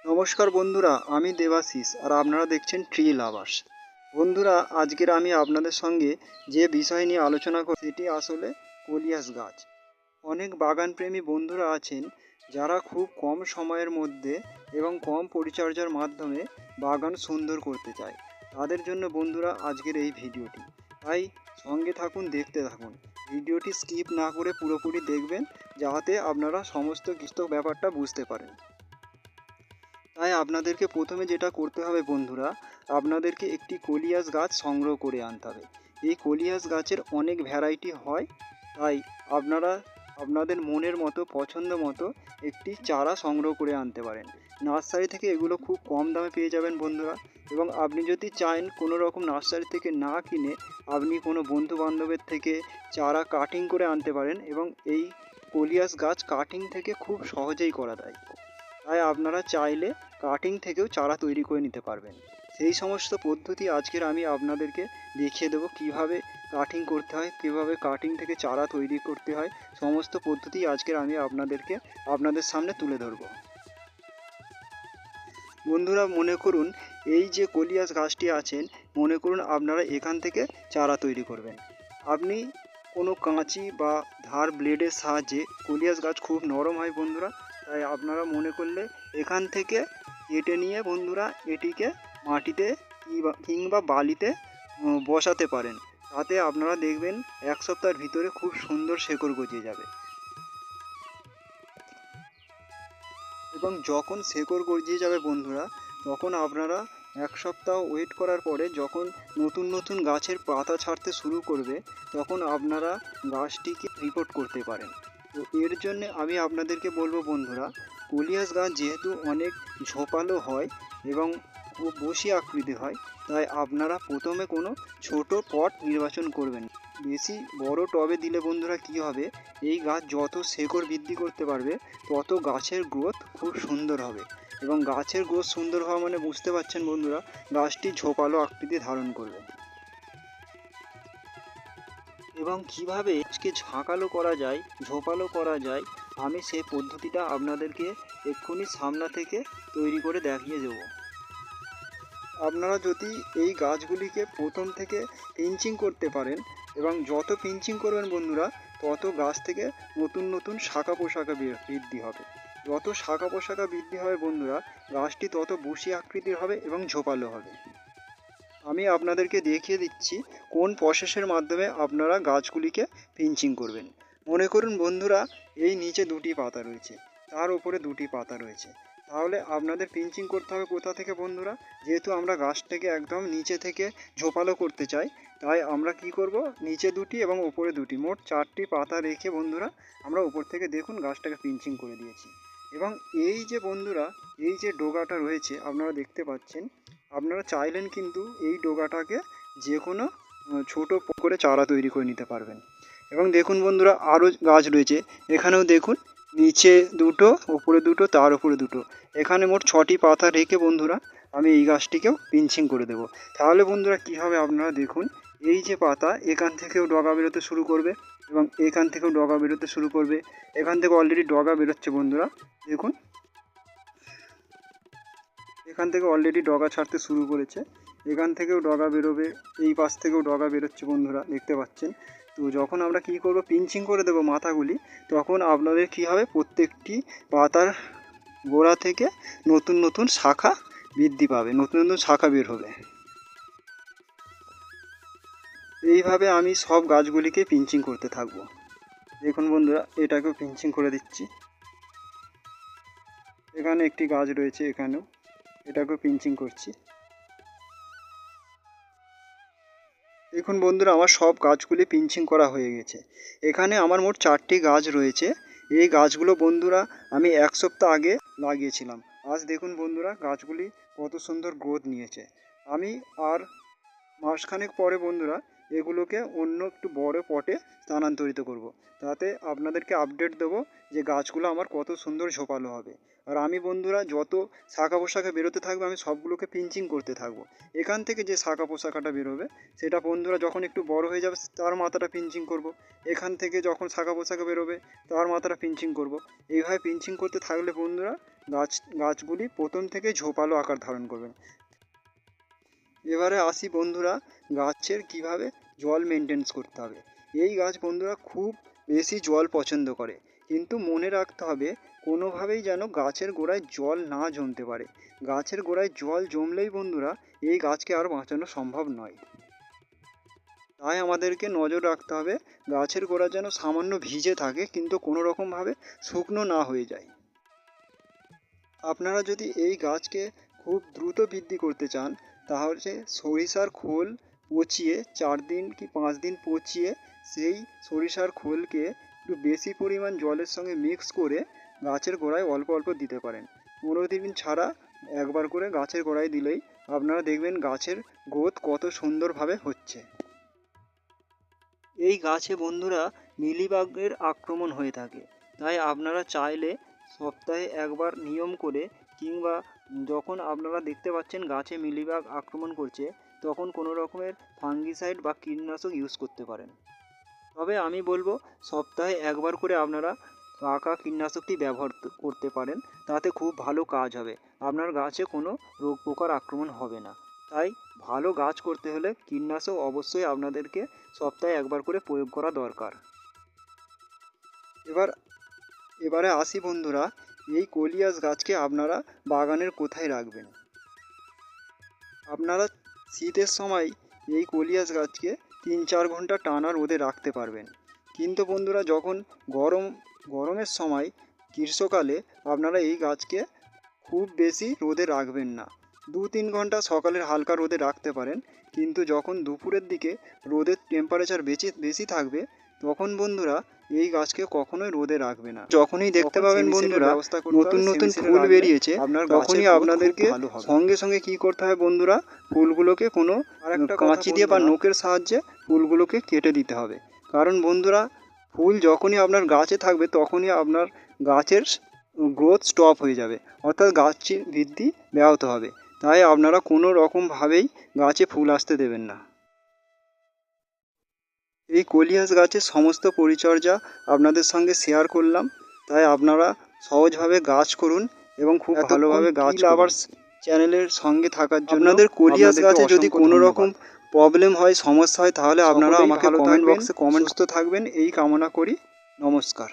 নমস্কার বন্ধুরা, আমি দেবাশিস আর আপনারা দেখছেন ট্রি লাভার্স। বন্ধুরা, আজকের আমি আপনাদের সঙ্গে যে বিষয় নিয়ে আলোচনা করব সেটি আসলে কলিয়াস গাছ। অনেক বাগানপ্রেমী বন্ধুরা আছেন যারা খুব কম সময়ের মধ্যে এবং কম পরিচর্যার মাধ্যমে বাগান সুন্দর করতে চায়। তাদের জন্য বন্ধুরা আজকের এই ভিডিওটি, তাই সঙ্গে থাকুন, দেখতে থাকুন। ভিডিওটি স্কিপ না করে পুরোপুরি দেখবেন, যাতে আপনারা সমস্ত কিছু ব্যাপারটা বুঝতে পারেন। তাই আপনাদেরকে প্রথমে যেটা করতে হবে বন্ধুরা, আপনাদেরকে একটি কলিয়াস গাছ সংগ্রহ করে আনতে হবে। এই কলিয়াস গাছের অনেক ভ্যারাইটি হয়, তাই আপনারা আপনাদের মনের মতো পছন্দ মতো একটি চারা সংগ্রহ করে আনতে পারেন। নার্সারি থেকে এগুলো খুব কম দামে পেয়ে যাবেন বন্ধুরা। এবং আপনি যদি চান কোনো রকম নার্সারি থেকে না কিনে আপনি কোনো বন্ধু বান্ধবের থেকে চারা কাটিং করে আনতে পারেন, এবং এই কলিয়াস গাছ কাটিং থেকে খুব সহজেই করা যায়। তাই আপনারা চাইলে কাটিং থেকেও চারা তৈরি করে নিতে পারবেন। সেই সমস্ত পদ্ধতি আজকের আমি আপনাদেরকে দেখিয়ে দেবো, কিভাবে কাটিং করতে হয়, কিভাবে কাটিং থেকে চারা তৈরি করতে হয়। সমস্ত পদ্ধতি আজকের আমি আপনাদের সামনে তুলে ধরব। বন্ধুরা, মনে করুন এই যে কলিয়াস গাছটি আছেন, মনে করুন আপনারা এখান থেকে চারা তৈরি করবেন। আপনি কোনো কাঁচি বা ধার ব্লেডের সাহায্যে, কলিয়াস গাছ খুব নরম হয় বন্ধুরা, তাই আপনারা মনে করলে এখান থেকে কেটে নিয়ে বন্ধুরা এটিকে মাটিতে কিংবা বালিতে বসাতে পারেন। তাতে আপনারা দেখবেন এক সপ্তাহের ভিতরে খুব সুন্দর শেকড় গজিয়ে যাবে। এবং যখন শেকড় গজিয়ে যাবে বন্ধুরা, তখন আপনারা এক সপ্তাহ ওয়েট করার পরে যখন নতুন নতুন গাছের পাতা ছাড়তে শুরু করবে, তখন আপনারা গাছটিকে রিপোর্ট করতে পারেন। তো এর জন্য আমি আপনাদেরকে বলবো বন্ধুরা, কলিয়াস গাছ যেহেতু অনেক ঝোপালো হয় এবং খুব বসি আকৃতি হয়, তাই আপনারা প্রথমে কোনো ছোট পট নির্বাচন করবেন। বেশি বড় টবে দিলে বন্ধুরা কী হবে, এই গাছ যত শেকড় বৃদ্ধি করতে পারবে তত গাছের গ্রোথ খুব সুন্দর হবে। এবং গাছের গ্রোথ সুন্দর হওয়া মানে বুঝতে পারছেন বন্ধুরা, গাছটি ঝোপালো আকৃতি ধারণ করবে। এবং কিভাবে গাছকে ঝাঁকালো করা যায়, ঝোপালো করা যায়, আমি সেই পদ্ধতিটা আপনাদেরকে এক্ষুনি সামনা থেকে তৈরি করে দেখিয়ে দেবো। আপনারা যদি এই গাছগুলিকে প্রথম থেকে পিঞ্চিং করতে পারেন, এবং যত পিঞ্চিং করবেন বন্ধুরা, তত গাছ থেকে নতুন নতুন শাখা পোশাখা বৃদ্ধি হবে। যত শাখা পোশাখা বৃদ্ধি হবে বন্ধুরা, গাছটি তত বসি আকৃতির হবে এবং ঝোপালো হবে। আমি আপনাদেরকে দেখিয়ে দিচ্ছি কোন প্রসেসের মাধ্যমে আপনারা গাছগুলিকে পিঞ্চিং করবেন। মনে করুন বন্ধুরা, এই নিচে দুটি পাতা রয়েছে, তার উপরে দুটি পাতা রয়েছে। তাহলে আপনাদের পিঞ্চিং করতে হবে কোথা থেকে বন্ধুরা? যেহেতু আমরা গাছটাকে একদম নিচে থেকে ঝোপালো করতে চাই, তাই আমরা কি করব, নিচে দুটি এবং উপরে দুটি, মোট 4টি পাতা রেখে বন্ধুরা আমরা উপর থেকে দেখুন গাছটাকে পিঞ্চিং করে দিয়েছি। এবং এই যে বন্ধুরা, এই যে ডোগাটা রয়েছে আপনারা দেখতে পাচ্ছেন, আপনারা চাইলেন কিন্তু এই ডোগাটাকে যে কোনো ছোট করে চারা তৈরি করে নিতে পারবেন। এবং দেখুন বন্ধুরা, আরও গাছ রয়েছে, এখানেও দেখুন নিচে দুটো, উপরে দুটো, তার উপরে দুটো, এখানে মোট 6টি পাতা রেখে বন্ধুরা আমি এই গাছটিকেও পিঞ্চিং করে দেব। তাহলে বন্ধুরা কী হবে আপনারা দেখুন, এই যে পাতা, এখান থেকেও ডগা বেরোতে শুরু করবে এবং এখান থেকেও ডগা বেরোতে শুরু করবে। এখান থেকে অলরেডি ডগা বেরোচ্ছে বন্ধুরা, দেখুন এখান থেকে অলরেডি ডগা ছাড়তে শুরু করেছে, এখান থেকেও ডগা বেরোবে, এই পাশ থেকেও ডগা বেরোচ্ছে বন্ধুরা, দেখতে পাচ্ছেন। তো যখন আমরা কি করব, পিঞ্চিং করে দেবো মাথাগুলি, তখন আপনাদের কি হবে, প্রত্যেকটি পাতার গোড়া থেকে নতুন নতুন শাখা বৃদ্ধি পাবে, নতুন নতুন শাখা বের হবে। এইভাবে আমি সব গাছগুলিকে পিঞ্চিং করতে থাকবো। দেখুন বন্ধুরা, এটাকেও পিঞ্চিং করে দিচ্ছি। এখানে একটি গাছ রয়েছে, এখানেও এটাকেও পিঞ্চিং করছি। দেখুন বন্ধুরা, আমার সব গাছগুলি পিঞ্চিং করা হয়ে গেছে। এখানে আমার মোট 4টি গাছ রয়েছে। এই গাছগুলো বন্ধুরা আমি 1 সপ্তাহ আগে লাগিয়েছিলাম। আজ দেখুন বন্ধুরা গাছগুলি কত সুন্দর গ্রোথ নিয়েছে। আমি আর মাসখানেক পরে বন্ধুরা এগুলোকে অন্য একটু বড় পটে স্থানান্তরিত করব। তাতে আপনাদেরকে আপডেট দেবো যে গাছগুলো আমার কত সুন্দর ঝোপালো হবে। আর আমি বন্ধুরা যত শাখা পোশাখা বেরোতে থাকবে আমি সবগুলোকে পিঞ্চিং করতে থাকবো। এখান থেকে যে শাখা পোশাখাটা বেরোবে সেটা বন্ধুরা যখন একটু বড় হয়ে যাবে তার মাথাটা পিঞ্চিং করব। এখান থেকে যখন শাখা পোশাখা বেরোবে তার মাথাটা পিঞ্চিং করব। এইভাবে পিঞ্চিং করতে থাকলে বন্ধুরা গাছগুলি প্রথম থেকে ঝোপালো আকার ধারণ করবে। এবারে আসি বন্ধুরা গাছের কিভাবে জল মেনটেন্স করতে হবে। এই গাছ বন্ধুরা খুব বেশি জল পছন্দ করে, কিন্তু মনে রাখতে হবে কোনোভাবেই যেন গাছের গোড়ায় জল না জমতে পারে। গাছের গোড়ায় জল জমলেই বন্ধুরা এই গাছকে আর বাঁচানো সম্ভব নয়। তাই আমাদেরকে নজর রাখতে হবে গাছের গোড়া যেন সামান্য ভিজে থাকে, কিন্তু কোনো রকমভাবে শুকনো না হয়ে যায়। আপনারা যদি এই গাছকে খুব দ্রুত বৃদ্ধি করতে চান তাহলে সরিষার খোল পচিয়ে 4 দিন কি 5 দিন পচিয়ে সেই সরিষার খোলকে একটু বেশি পরিমাণ জলের সঙ্গে মিক্স করে গাছের গোড়ায় অল্প অল্প দিতে পারেন। 15 দিন ছাড়া একবার করে গাছের গোড়ায় দিলেই আপনারা দেখবেন গাছের গ্রোথ কত সুন্দরভাবে হচ্ছে। এই গাছে বন্ধুরা মিলিবাগের আক্রমণ হয়ে থাকে, তাই আপনারা চাইলে সপ্তাহে একবার নিয়ম করে কিংবা যখন আপনারা দেখতে পাচ্ছেন গাছে মিলিবাগ আক্রমণ করছে তখন কোনো রকমের ফাঙ্গিসাইড বা কীটনাশক ইউজ করতে পারেন। তবে আমি বলবো সপ্তাহে একবার করে আপনারা কাকা কীটনাশকটি ব্যবহার করতে পারেন, তাতে খুব ভালো কাজ হবে। আপনার গাছে কোনো রোগ পোকার আক্রমণ হবে না। তাই ভালো গাছ করতে হলে কীটনাশক অবশ্যই আপনাদেরকে সপ্তাহে একবার করে প্রয়োগ করা দরকার। এবারে আসি বন্ধুরা এই কলিয়াস গাছকে আপনারা বাগানের কোথায় রাখবেন। আপনারা শীতের সময় এই কলিয়াস গাছকে 3-4 ঘন্টা টানা রোদে রাখতে পারবেন, কিন্তু বন্ধুরা যখন গরমের সময় গ্রীষ্মকালে আপনারা এই গাছকে খুব বেশি রোদে রাখবেন না। 2-3 ঘন্টা সকালের হালকা রোদে রাখতে পারেন, কিন্তু যখন দুপুরের দিকে রোদের টেম্পারেচার বেশি থাকবে তখন বন্ধুরা এই গাছকে কখনোই রোদে রাখবে না। যখনই দেখতে পাবেন বন্ধুরা নতুন নতুন ফুল বেরিয়েছে তখনই আপনাদেরকে সঙ্গে সঙ্গে কি করতে হবে বন্ধুরা, ফুলগুলোকে কোনো কাঁচি দিয়ে বা নখের সাহায্যে ফুলগুলোকে কেটে দিতে হবে। কারণ বন্ধুরা ফুল যখনই আপনার গাছে থাকবে তখনই আপনার গাছের গ্রোথ স্টপ হয়ে যাবে, অর্থাৎ গাছের বৃদ্ধি ব্যাহত হবে। তাই আপনারা কোনো রকমভাবেই গাছে ফুল আসতে দেবেন না। এই কলিয়াস গাছের সমস্ত পরিচর্যা আপনাদের সঙ্গে শেয়ার করলাম, তাই আপনারা সহজভাবে গাছ করুন এবং খুব ভালোভাবে গাছ লাভার্স চ্যানেলের সঙ্গে থাকার জন্য আপনাদের কলিয়াস গাছে যদি কোনো রকম প্রবলেম হয় সমস্যা হয় তাহলে আপনারা আমাকে কমেন্ট বক্সে কমেন্ট থাকবেন এই কামনা করি। নমস্কার।